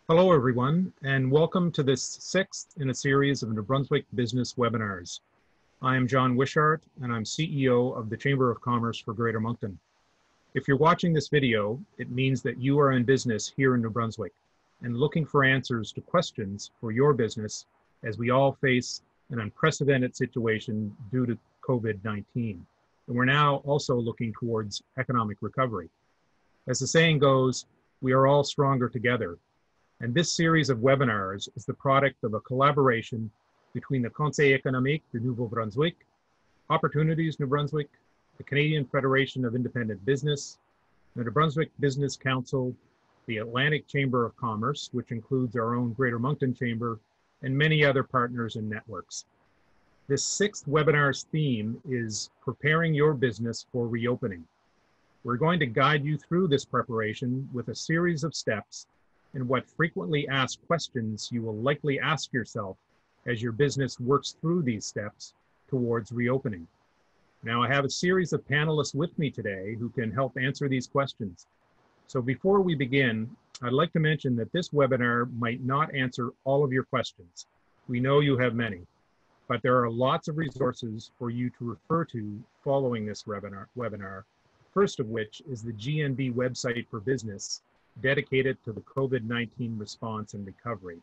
Hello, everyone, and welcome to this sixth in a series of New Brunswick business webinars. I am John Wishart, and I'm CEO of the Chamber of Commerce for Greater Moncton. If you're watching this video, it means that you are in business here in New Brunswick and looking for answers to questions for your business as we all face an unprecedented situation due to COVID-19. And we're now also looking towards economic recovery. As the saying goes, we are all stronger together. And this series of webinars is the product of a collaboration between the Conseil économique du Nouveau-Brunswick, Opportunities New Brunswick, the Canadian Federation of Independent Business, the New Brunswick Business Council, the Atlantic Chamber of Commerce, which includes our own Greater Moncton Chamber, and many other partners and networks. This sixth webinar's theme is preparing your business for reopening. We're going to guide you through this preparation with a series of steps and what frequently asked questions you will likely ask yourself as your business works through these steps towards reopening. Now, I have a series of panelists with me today who can help answer these questions. So before we begin, I'd like to mention that this webinar might not answer all of your questions. We know you have many, but there are lots of resources for you to refer to following this webinar, first of which is the GNB website for business, dedicated to the COVID-19 response and recovery,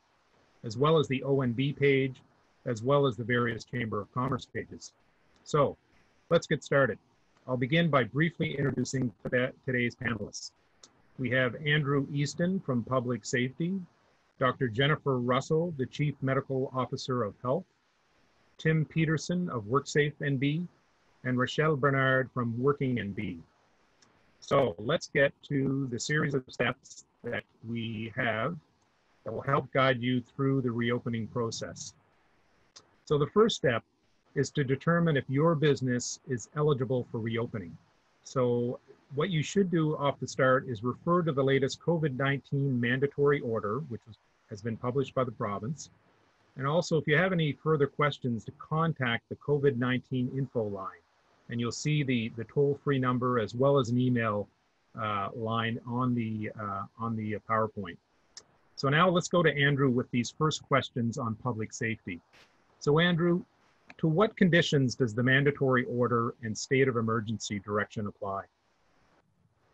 as well as the ONB page, as well as the various Chamber of Commerce pages. So let's get started. I'll begin by briefly introducing today's panelists. We have Andrew Easton from Public Safety, Dr. Jennifer Russell, the Chief Medical Officer of Health, Tim Peterson of WorkSafe NB, and Rochelle Bernard from Working NB. So let's get to the series of steps that we have that will help guide you through the reopening process. So the first step is to determine if your business is eligible for reopening. So what you should do off the start is refer to the latest COVID-19 mandatory order, which has been published by the province. And also, if you have any further questions, to contact the COVID-19 info line. And you'll see the toll-free number as well as an email line on the PowerPoint. So now let's go to Andrew with these first questions on public safety. So Andrew, to what conditions does the mandatory order and state of emergency direction apply?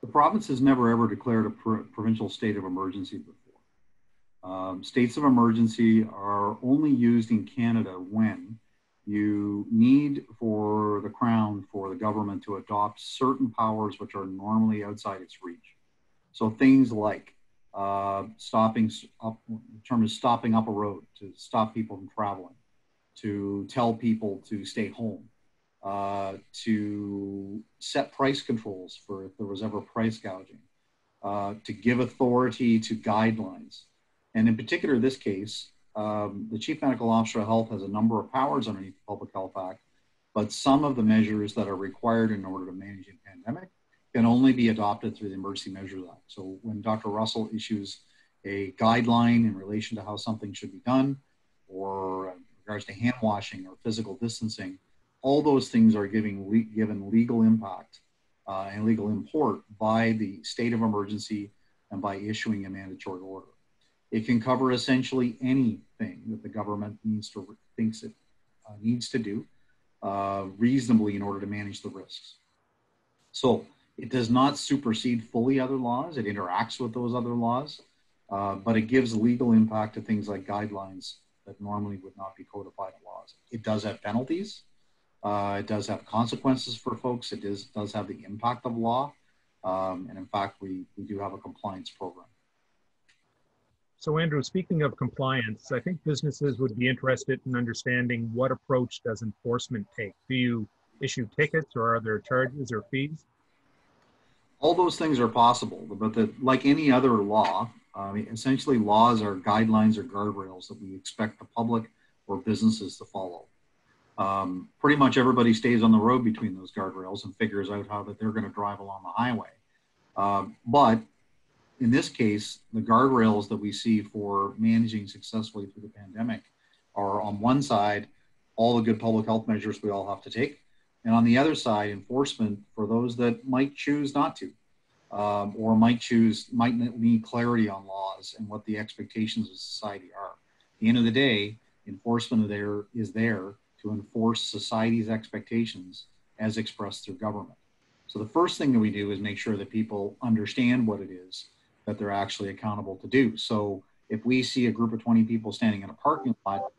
The province has never ever declared a provincial state of emergency before. States of emergency are only used in Canada when you need for the Crown, for the government to adopt certain powers which are normally outside its reach. So things like stopping up a road, to stop people from traveling, to tell people to stay home, to set price controls for if there was ever price gouging, to give authority to guidelines. And in particular, this case, the Chief Medical Officer of Health has a number of powers underneath the Public Health Act, but some of the measures that are required in order to manage a pandemic can only be adopted through the Emergency Measures Act. So when Dr. Russell issues a guideline in relation to how something should be done, or in regards to hand washing or physical distancing, all those things are given legal impact and legal import by the state of emergency and by issuing a mandatory order. It can cover essentially anything that the government thinks it needs to do reasonably in order to manage the risks. So it does not supersede fully other laws. It interacts with those other laws, but it gives legal impact to things like guidelines that normally would not be codified in laws. It does have penalties. It does have consequences for folks. It does have the impact of law. And in fact, we do have a compliance program. So Andrew, speaking of compliance, I think businesses would be interested in understanding what approach does enforcement take? Do you issue tickets, or are there charges or fees? All those things are possible, but like any other law, essentially laws are guidelines or guardrails that we expect the public or businesses to follow. Pretty much everybody stays on the road between those guardrails and figures out how that they're going to drive along the highway. But in this case, the guardrails that we see for managing successfully through the pandemic are, on one side, all the good public health measures we all have to take, and on the other side, enforcement for those that might choose not to. or might need clarity on laws and what the expectations of society are. At the end of the day, enforcement is there to enforce society's expectations as expressed through government. So the first thing that we do is make sure that people understand what it is that they're actually accountable to do. So if we see a group of 20 people standing in a parking lot,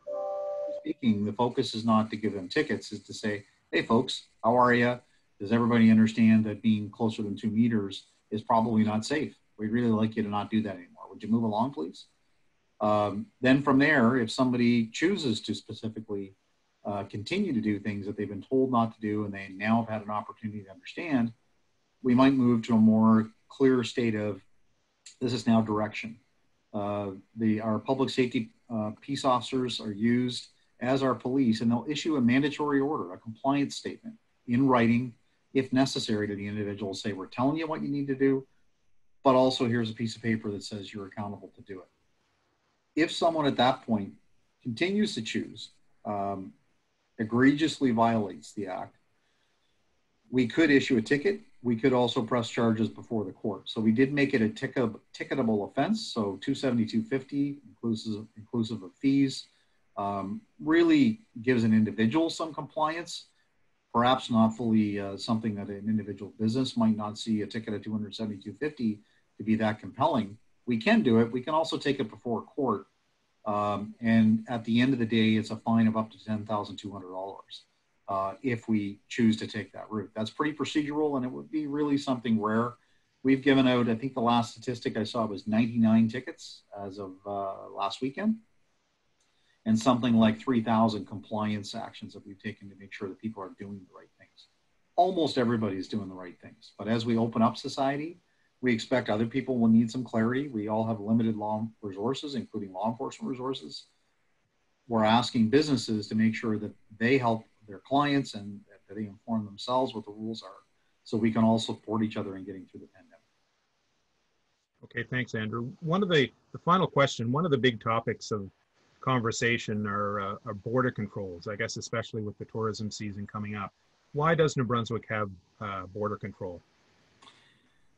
speaking, the focus is not to give them tickets, is to say, hey folks, how are you? Does everybody understand that being closer than 2 meters is probably not safe? We'd really like you to not do that anymore. Would you move along, please? Then from there, if somebody chooses to specifically continue to do things that they've been told not to do and they now have had an opportunity to understand, we might move to a more clear state of this is now direction. Our public safety peace officers are used as our police, and they'll issue a mandatory order, a compliance statement in writing, if necessary, to the individual. Say, we're telling you what you need to do, but also here's a piece of paper that says you're accountable to do it. If someone at that point continues to choose, egregiously violates the act, we could issue a ticket. We could also press charges before the court. So we did make it a ticketable offense. So 272.50 inclusive of fees, really gives an individual some compliance, perhaps not fully something that an individual business might not see a ticket of 272.50 to be that compelling. We can do it. We can also take it before court. And at the end of the day, it's a fine of up to $10,200 if we choose to take that route. That's pretty procedural, and it would be really something rare. We've given out, I think the last statistic I saw was 99 tickets as of last weekend, and something like 3,000 compliance actions that we've taken to make sure that people are doing the right things. Almost everybody's doing the right things. But as we open up society, we expect other people will need some clarity. We all have limited law resources, including law enforcement resources. We're asking businesses to make sure that they help their clients and that they inform themselves what the rules are, so we can all support each other in getting through the pandemic. Okay, thanks, Andrew. One of the final question, one of the big topics of conversation are border controls, I guess, especially with the tourism season coming up. Why does New Brunswick have border control?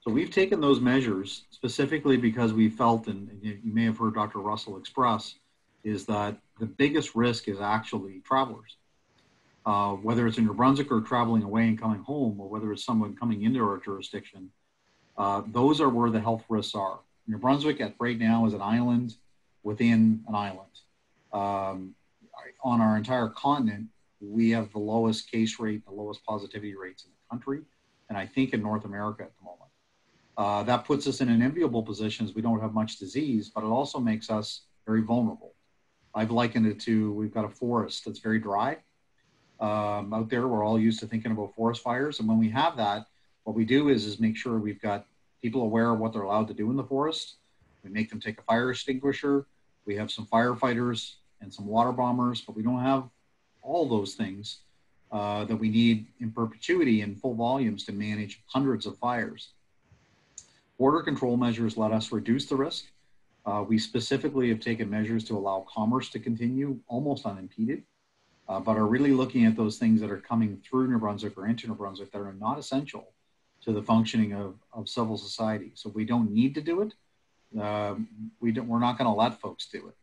So we've taken those measures specifically because we felt, and you may have heard Dr. Russell express, is that the biggest risk is actually travelers. Whether it's in New Brunswick or traveling away and coming home, or whether it's someone coming into our jurisdiction, those are where the health risks are. New Brunswick right now is an island within an island. On our entire continent, we have the lowest case rate, the lowest positivity rates in the country, and I think in North America at the moment. That puts us in an enviable position as we don't have much disease, but it also makes us very vulnerable. I've likened it to, we've got a forest that's very dry. Out there, we're all used to thinking about forest fires. And when we have that, what we do is make sure we've got people aware of what they're allowed to do in the forest. We make them take a fire extinguisher. We have some firefighters and some water bombers, but we don't have all those things that we need in perpetuity in full volumes to manage hundreds of fires. Border control measures let us reduce the risk. We specifically have taken measures to allow commerce to continue almost unimpeded. But are really looking at those things that are coming through New Brunswick or into New Brunswick that are not essential to the functioning of civil society. So we don't need to do it. We're not going to let folks do it.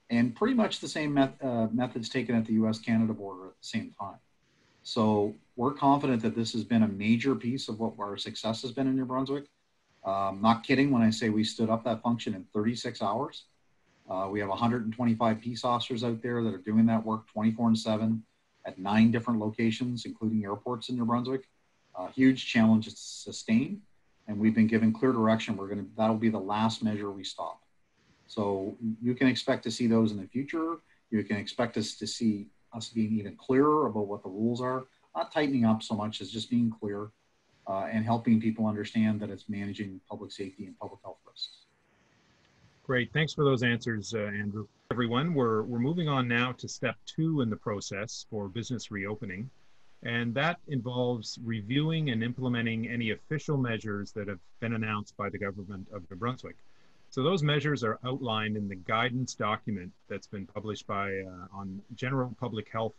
And pretty much the same methods taken at the US-Canada border at the same time. So we're confident that this has been a major piece of what our success has been in New Brunswick. Not kidding when I say we stood up that function in 36 hours. We have 125 peace officers out there that are doing that work 24/7 at 9 different locations, including airports in New Brunswick. Huge challenge to sustain, and we've been given clear direction. That'll be the last measure we stop. So you can expect to see those in the future. You can expect us to see us being even clearer about what the rules are, not tightening up so much as just being clear and helping people understand that it's managing public safety and public health risks. Great, thanks for those answers, Andrew. Everyone, we're moving on now to step 2 in the process for business reopening, and that involves reviewing and implementing any official measures that have been announced by the government of New Brunswick. So those measures are outlined in the guidance document that's been published on general public health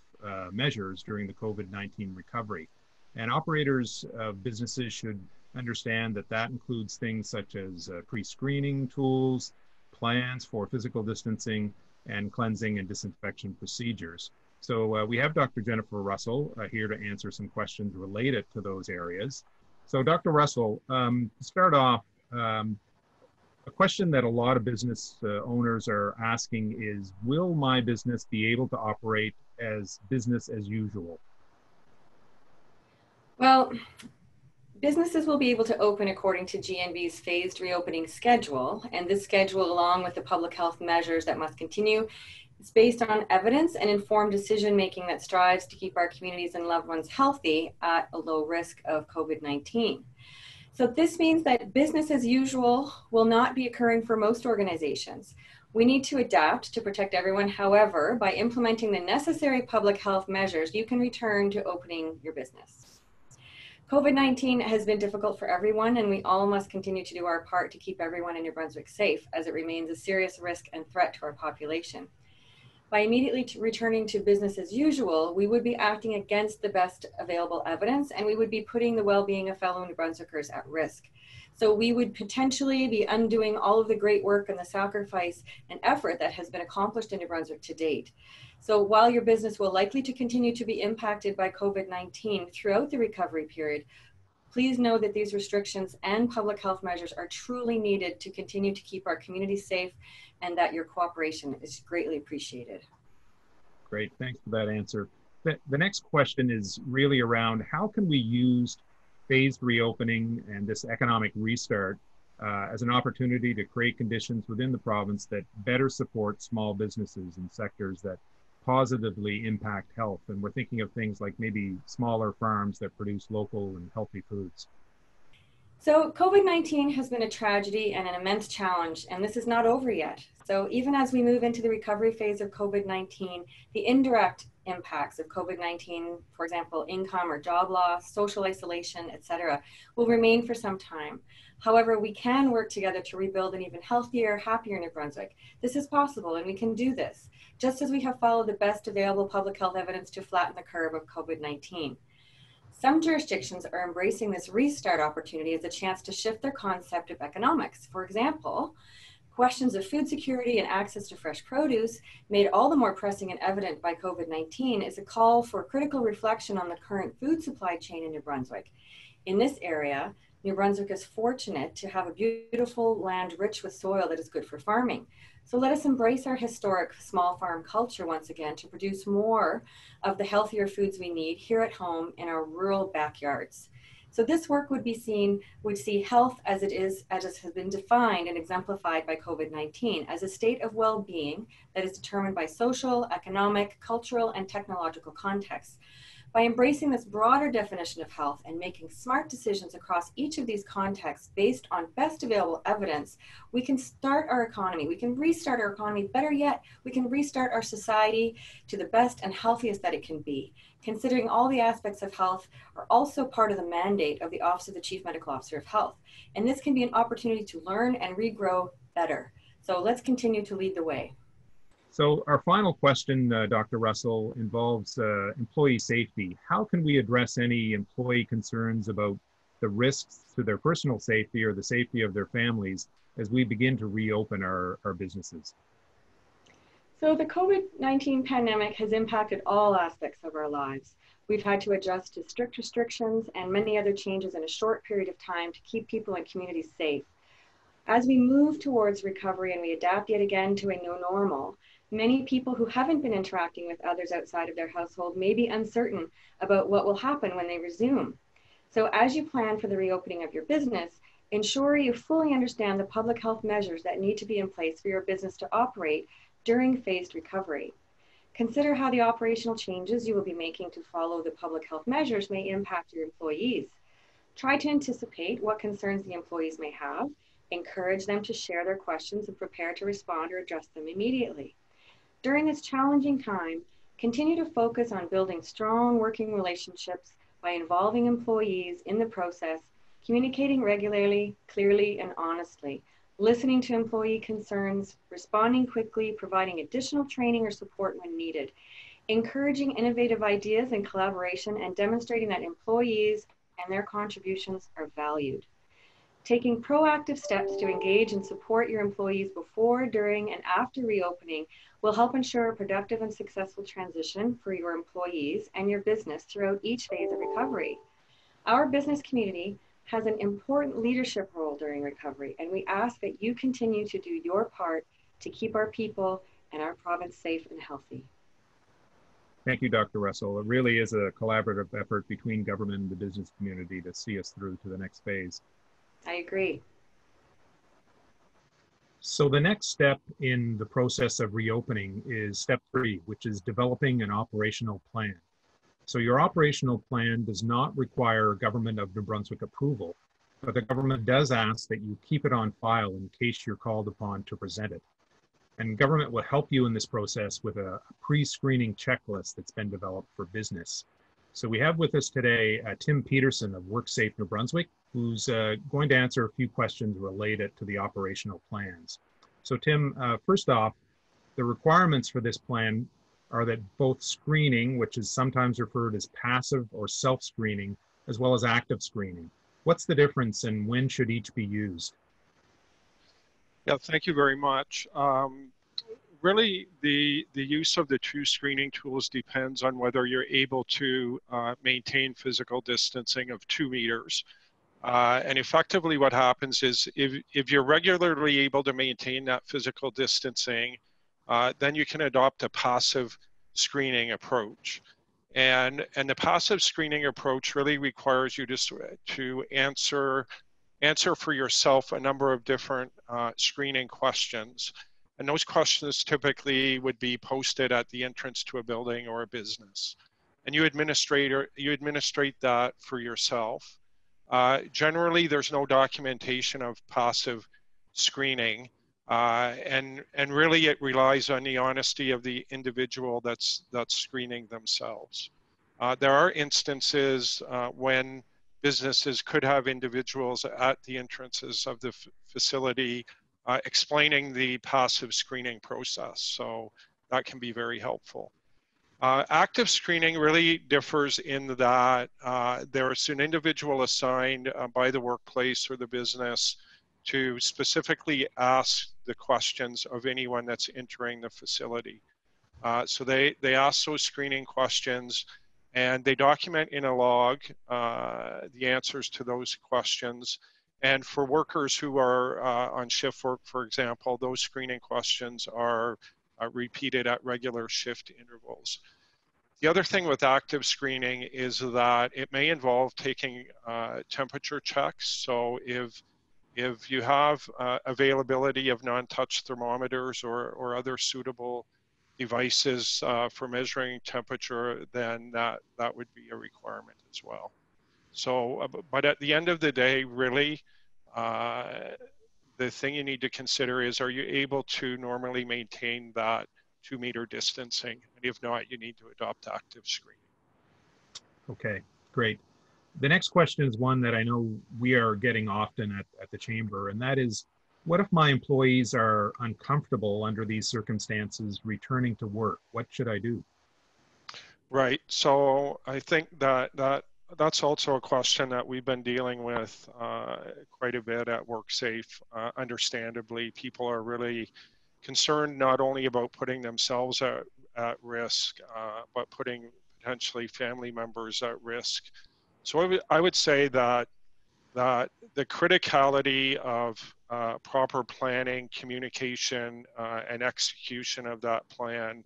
measures during the COVID-19 recovery. And operators of businesses should understand that that includes things such as pre-screening tools, plans for physical distancing, and cleansing and disinfection procedures. So we have Dr. Jennifer Russell here to answer some questions related to those areas. So Dr. Russell, to start off, a question that a lot of business owners are asking is, will my business be able to operate as business as usual? Well, businesses will be able to open according to GNB's phased reopening schedule, and this schedule, along with the public health measures that must continue, is based on evidence and informed decision-making that strives to keep our communities and loved ones healthy at a low risk of COVID-19. So this means that business as usual will not be occurring for most organizations. We need to adapt to protect everyone. However, by implementing the necessary public health measures, you can return to opening your business. COVID-19 has been difficult for everyone, and we all must continue to do our part to keep everyone in New Brunswick safe, as it remains a serious risk and threat to our population. By immediately returning to business as usual, we would be acting against the best available evidence, and we would be putting the well-being of fellow New Brunswickers at risk. So we would potentially be undoing all of the great work and the sacrifice and effort that has been accomplished in New Brunswick to date. So while your business will likely to continue to be impacted by COVID-19 throughout the recovery period, please know that these restrictions and public health measures are truly needed to continue to keep our community safe, and that your cooperation is greatly appreciated. Great, thanks for that answer. The next question is really around how can we use phased reopening and this economic restart as an opportunity to create conditions within the province that better support small businesses and sectors that positively impact health. And we're thinking of things like maybe smaller farms that produce local and healthy foods. So COVID-19 has been a tragedy and an immense challenge, and this is not over yet. So even as we move into the recovery phase of COVID-19, the indirect impacts of COVID-19, for example, income or job loss, social isolation, etc., will remain for some time. However, we can work together to rebuild an even healthier, happier New Brunswick. This is possible, and we can do this, just as we have followed the best available public health evidence to flatten the curve of COVID-19. Some jurisdictions are embracing this restart opportunity as a chance to shift their concept of economics. For example, questions of food security and access to fresh produce, made all the more pressing and evident by COVID-19, is a call for critical reflection on the current food supply chain in New Brunswick. In this area, New Brunswick is fortunate to have a beautiful land rich with soil that is good for farming. So let us embrace our historic small farm culture once again to produce more of the healthier foods we need here at home in our rural backyards. So this work would see health as it has been defined and exemplified by COVID-19 as a state of well-being that is determined by social, economic, cultural, and technological contexts. By embracing this broader definition of health and making smart decisions across each of these contexts based on best available evidence, we can start our economy. We can restart our economy. Better yet, we can restart our society to the best and healthiest that it can be. Considering all the aspects of health are also part of the mandate of the Office of the Chief Medical Officer of Health. And this can be an opportunity to learn and regrow better. So let's continue to lead the way. So our final question, Dr. Russell, involves employee safety. How can we address any employee concerns about the risks to their personal safety or the safety of their families as we begin to reopen our businesses? So the COVID-19 pandemic has impacted all aspects of our lives. We've had to adjust to strict restrictions and many other changes in a short period of time to keep people and communities safe. As we move towards recovery and we adapt yet again to a new normal, many people who haven't been interacting with others outside of their household may be uncertain about what will happen when they resume. So as you plan for the reopening of your business, ensure you fully understand the public health measures that need to be in place for your business to operate during phased recovery. Consider how the operational changes you will be making to follow the public health measures may impact your employees. Try to anticipate what concerns the employees may have, encourage them to share their questions and prepare to respond or address them immediately. During this challenging time, continue to focus on building strong working relationships by involving employees in the process, communicating regularly, clearly, and honestly, listening to employee concerns, responding quickly, providing additional training or support when needed, encouraging innovative ideas and collaboration, and demonstrating that employees and their contributions are valued. Taking proactive steps to engage and support your employees before, during, and after reopening will help ensure a productive and successful transition for your employees and your business throughout each phase of recovery. Our business community has an important leadership role during recovery, and we ask that you continue to do your part to keep our people and our province safe and healthy. Thank you, Dr. Russell. It really is a collaborative effort between government and the business community to see us through to the next phase. I agree. So the next step in the process of reopening is step 3, which is developing an operational plan. So your operational plan does not require Government of New Brunswick approval, but the government does ask that you keep it on file in case you're called upon to present it. And government will help you in this process with a pre-screening checklist that's been developed for business. So we have with us today Tim Peterson of WorkSafe New Brunswick, who's going to answer a few questions related to the operational plans. So Tim, first off, the requirements for this plan are that both screening, which is sometimes referred as passive or self-screening, as well as active screening. What's the difference and when should each be used? Yeah, thank you very much. Really, the use of the two screening tools depends on whether you're able to maintain physical distancing of 2 meters. And effectively what happens is if you're regularly able to maintain that physical distancing, then you can adopt a passive screening approach. And the passive screening approach really requires you to answer for yourself a number of different screening questions. And those questions typically would be posted at the entrance to a building or a business. And you administrate that for yourself. Generally, there's no documentation of passive screening. And really it relies on the honesty of the individual that's screening themselves. There are instances when businesses could have individuals at the entrances of the facility explaining the passive screening process. So that can be very helpful. Active screening really differs in that there's an individual assigned by the workplace or the business to specifically ask the questions of anyone that's entering the facility. So they ask those screening questions and they document in a log the answers to those questions. And for workers who are on shift work, for example, those screening questions are repeated at regular shift intervals. The other thing with active screening is that it may involve taking temperature checks. So if you have availability of non-touch thermometers or other suitable devices for measuring temperature, then that would be a requirement as well. So, but at the end of the day, really, the thing you need to consider is, are you able to normally maintain that 2 meter distancing? And if not, you need to adopt active screening. Okay, great. The next question is one that I know we are getting often at the Chamber, and that is, what if my employees are uncomfortable under these circumstances returning to work? What should I do? Right. So I think that's also a question that we've been dealing with quite a bit at WorkSafe. Understandably, people are really concerned not only about putting themselves at risk, but putting potentially family members at risk. So I would say that the criticality of proper planning, communication, and execution of that plan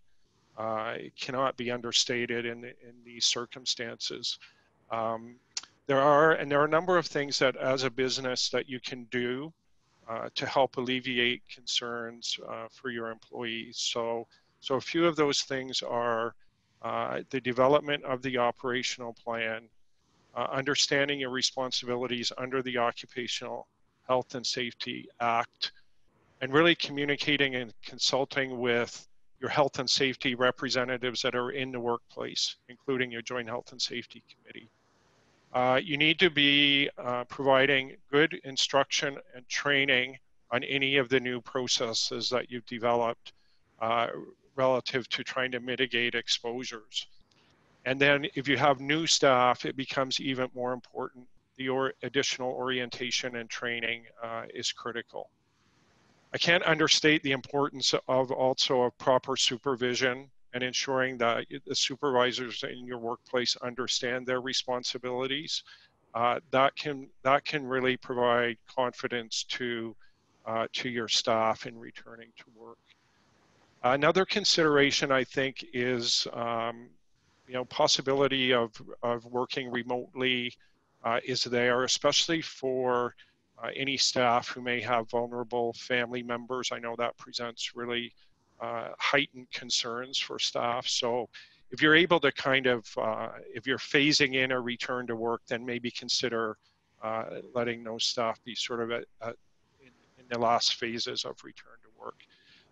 cannot be understated in these circumstances. There are a number of things that as a business that you can do to help alleviate concerns for your employees. So a few of those things are the development of the operational plan, understanding your responsibilities under the Occupational Health and Safety Act, and really communicating and consulting with your health and safety representatives that are in the workplace, including your Joint Health and Safety Committee. You need to be providing good instruction and training on any of the new processes that you've developed relative to trying to mitigate exposures. And then if you have new staff, it becomes even more important. The additional orientation and training is critical. I can't understate the importance of also of proper supervision and ensuring that the supervisors in your workplace understand their responsibilities. That can really provide confidence to your staff in returning to work. Another consideration, I think, is possibility of working remotely is there, especially for any staff who may have vulnerable family members. I know that presents really heightened concerns for staff. So if you're able to if you're phasing in a return to work, then maybe consider letting those staff be sort of in the last phases of return to work.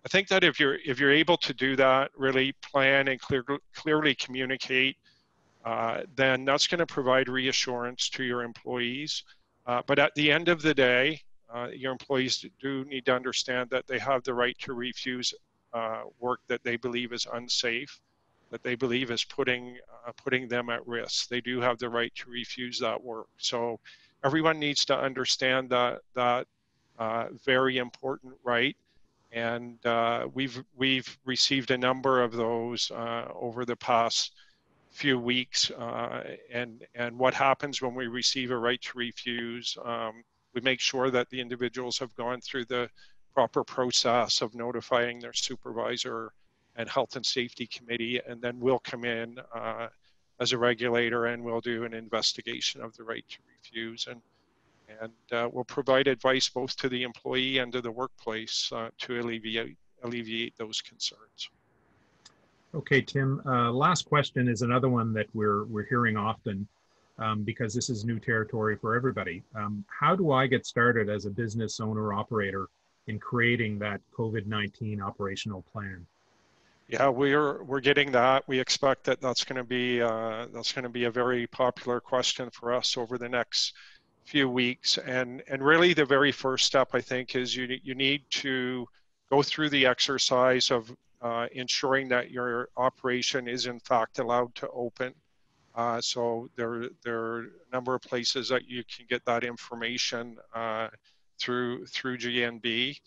I think that if you're able to do that, really plan and clearly communicate, then that's going to provide reassurance to your employees. But at the end of the day, your employees do need to understand that they have the right to refuse work that they believe is unsafe, that they believe is putting them at risk. They do have the right to refuse that work. So everyone needs to understand that very important right. And we've received a number of those over the past few weeks. And what happens when we receive a right to refuse? We make sure that the individuals have gone through the proper process of notifying their supervisor and health and safety committee, and then we'll come in as a regulator and we'll do an investigation of the right to refuse. And we'll provide advice both to the employee and to the workplace to alleviate those concerns. Okay, Tim. Last question is another one that we're hearing often because this is new territory for everybody. How do I get started as a business owner operator in creating that COVID-19 operational plan? Yeah, we're getting that. We expect that that's going to be a very popular question for us over the next few weeks. And really the very first step, I think, is you need to go through the exercise of ensuring that your operation is in fact allowed to open. So there are a number of places that you can get that information through GNB.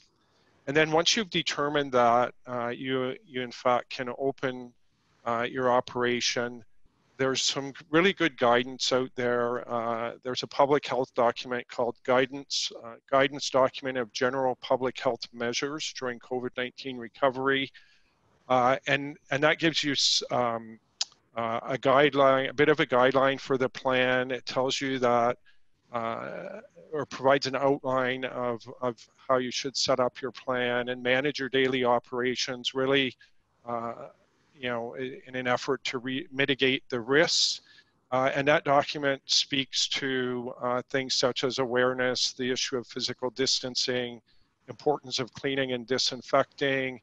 And then once you've determined that you in fact can open your operation, there's some really good guidance out there. There's a public health document called Guidance Document of General Public Health Measures during COVID-19 Recovery. And that gives you a guideline, a bit of a guideline for the plan. It tells you that, or provides an outline of how you should set up your plan and manage your daily operations, really in an effort to mitigate the risks. And that document speaks to things such as awareness, the issue of physical distancing, importance of cleaning and disinfecting,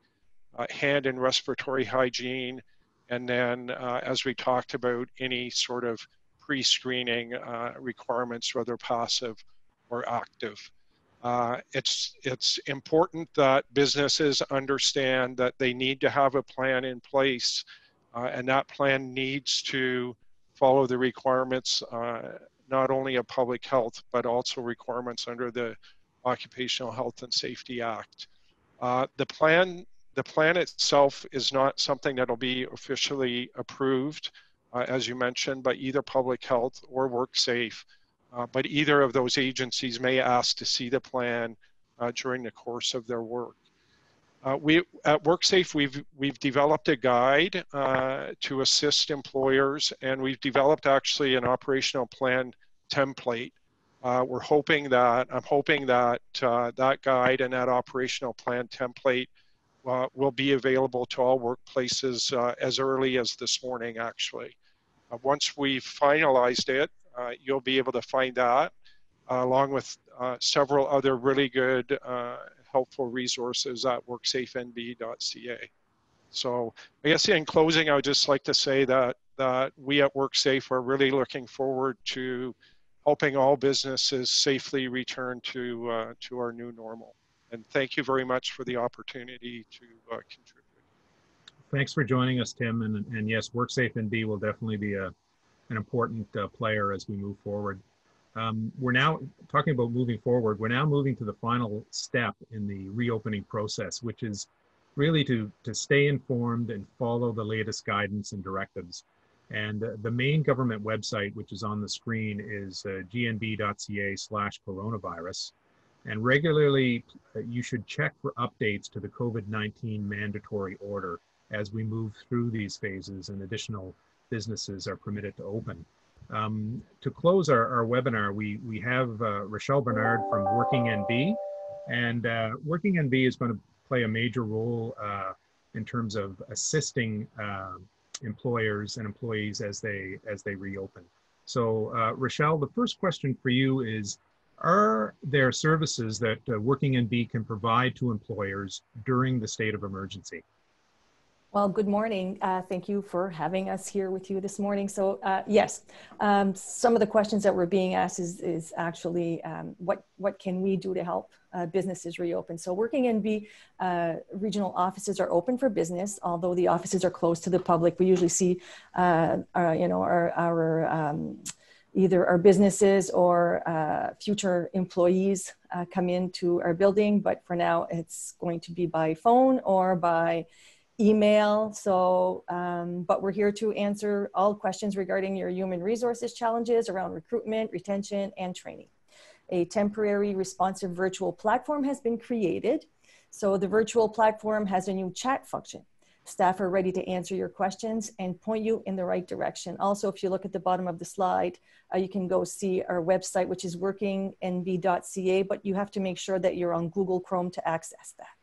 hand and respiratory hygiene, and then, as we talked about, any sort of pre-screening requirements, whether passive or active. It's important that businesses understand that they need to have a plan in place, and that plan needs to follow the requirements not only of public health, but also requirements under the Occupational Health and Safety Act. The plan itself is not something that'll be officially approved, as you mentioned, by either public health or WorkSafe. But either of those agencies may ask to see the plan during the course of their work. We at WorkSafe, we've developed a guide to assist employers, and we've developed actually an operational plan template. I'm hoping that that guide and that operational plan template will be available to all workplaces as early as this morning, actually. Once we've finalized it, you'll be able to find that along with several other really good helpful resources at worksafenb.ca. So I guess in closing, I would just like to say that we at WorkSafe are really looking forward to helping all businesses safely return to our new normal. And thank you very much for the opportunity to contribute. Thanks for joining us, Tim. And yes, WorkSafe NB will definitely be an important player as we move forward. We're now talking about moving forward. We're now moving to the final step in the reopening process, which is really to stay informed and follow the latest guidance and directives. And the main government website, which is on the screen, is gnb.ca/coronavirus. And regularly, you should check for updates to the COVID-19 mandatory order as we move through these phases and additional businesses are permitted to open. To close our webinar, we have Rochelle Bernard from Working NB, and Working NB is going to play a major role in terms of assisting employers and employees as they reopen. So Rochelle, the first question for you is, are there services that Working NB can provide to employers during the state of emergency? Well, good morning. Thank you for having us here with you this morning. So yes, some of the questions that were being asked is actually what can we do to help businesses reopen? So Working NB regional offices are open for business, although the offices are closed to the public. We usually see either our businesses or future employees come into our building, but for now it's going to be by phone or by email. So, but we're here to answer all questions regarding your human resources challenges around recruitment, retention, and training. A temporary responsive virtual platform has been created. So the virtual platform has a new chat function. Staff are ready to answer your questions and point you in the right direction. Also, if you look at the bottom of the slide, you can go see our website, which is workingnb.ca, but you have to make sure that you're on Google Chrome to access that.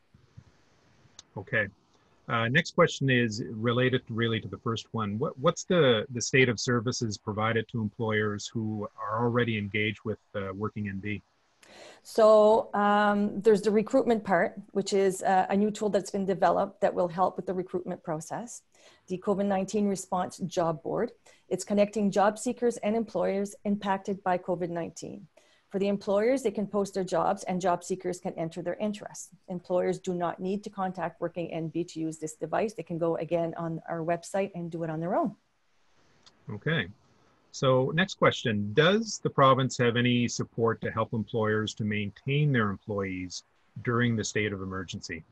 Okay. Next question is related really to the first one. What's the state of services provided to employers who are already engaged with Working NB? So there's the recruitment part, which is a new tool that's been developed that will help with the recruitment process. The COVID-19 response job board. It's connecting job seekers and employers impacted by COVID-19. For the employers, they can post their jobs and job seekers can enter their interests. Employers do not need to contact Working NB to use this device. They can go again on our website and do it on their own. Okay. So next question, does the province have any support to help employers to maintain their employees during the state of emergency?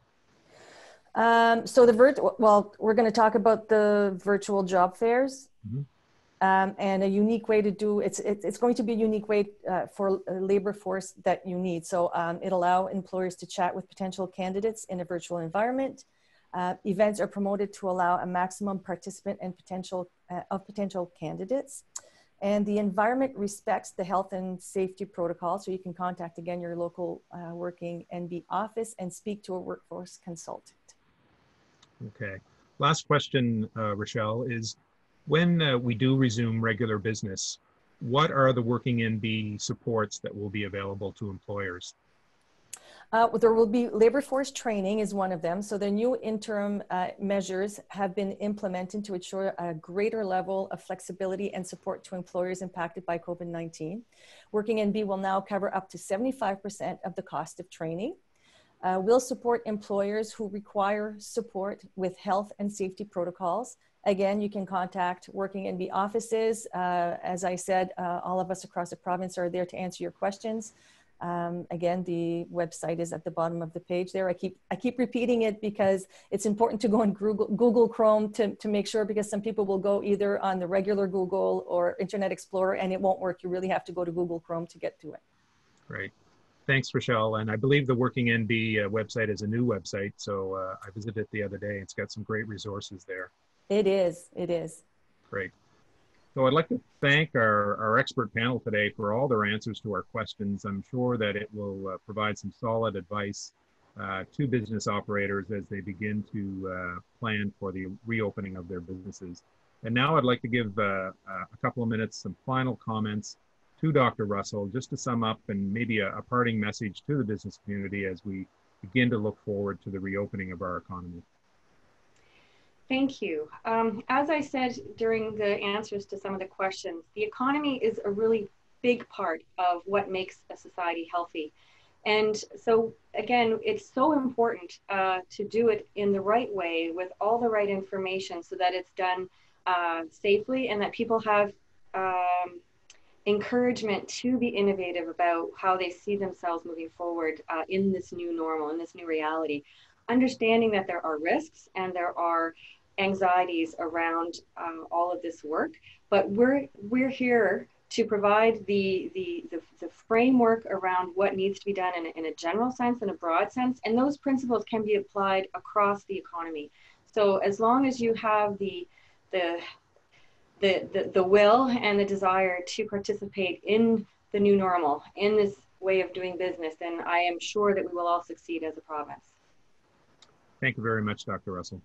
So we're going to talk about the virtual job fairs. Mm-hmm. And a unique way to do it's going to be a unique way for a labor force that you need. So it'll allow employers to chat with potential candidates in a virtual environment. Events are promoted to allow a maximum participant and potential candidates. And the environment respects the health and safety protocol. So you can contact again your local Working NB office and speak to a workforce consultant. Okay. Last question, Rochelle, is when we do resume regular business, what are the Working NB supports that will be available to employers? There will be labor force training is one of them. So the new interim measures have been implemented to ensure a greater level of flexibility and support to employers impacted by COVID-19. Working NB will now cover up to 75% of the cost of training. We'll support employers who require support with health and safety protocols. Again, you can contact Working NB offices. As I said, all of us across the province are there to answer your questions. Again, the website is at the bottom of the page there. I keep repeating it because it's important to go on Google Chrome to make sure, because some people will go either on the regular Google or Internet Explorer and it won't work. You really have to go to Google Chrome to get to it. Great. Thanks, Rochelle. And I believe the Working NB website is a new website. So I visited it the other day. It's got some great resources there. It is. It is. Great. So I'd like to thank our expert panel today for all their answers to our questions. I'm sure that it will provide some solid advice to business operators as they begin to plan for the reopening of their businesses. And now I'd like to give a couple of minutes, some final comments to Dr. Russell, just to sum up and maybe a parting message to the business community as we begin to look forward to the reopening of our economy. Thank you. As I said during the answers to some of the questions, the economy is a really big part of what makes a society healthy. And so again, it's so important to do it in the right way with all the right information so that it's done safely and that people have encouragement to be innovative about how they see themselves moving forward in this new normal, in this new reality. Understanding that there are risks and there are anxieties around all of this work, but we're here to provide the framework around what needs to be done in a general sense and a broad sense, and those principles can be applied across the economy. So as long as you have the will and the desire to participate in the new normal, in this way of doing business, then I am sure that we will all succeed as a province. Thank you very much, Dr. Russell.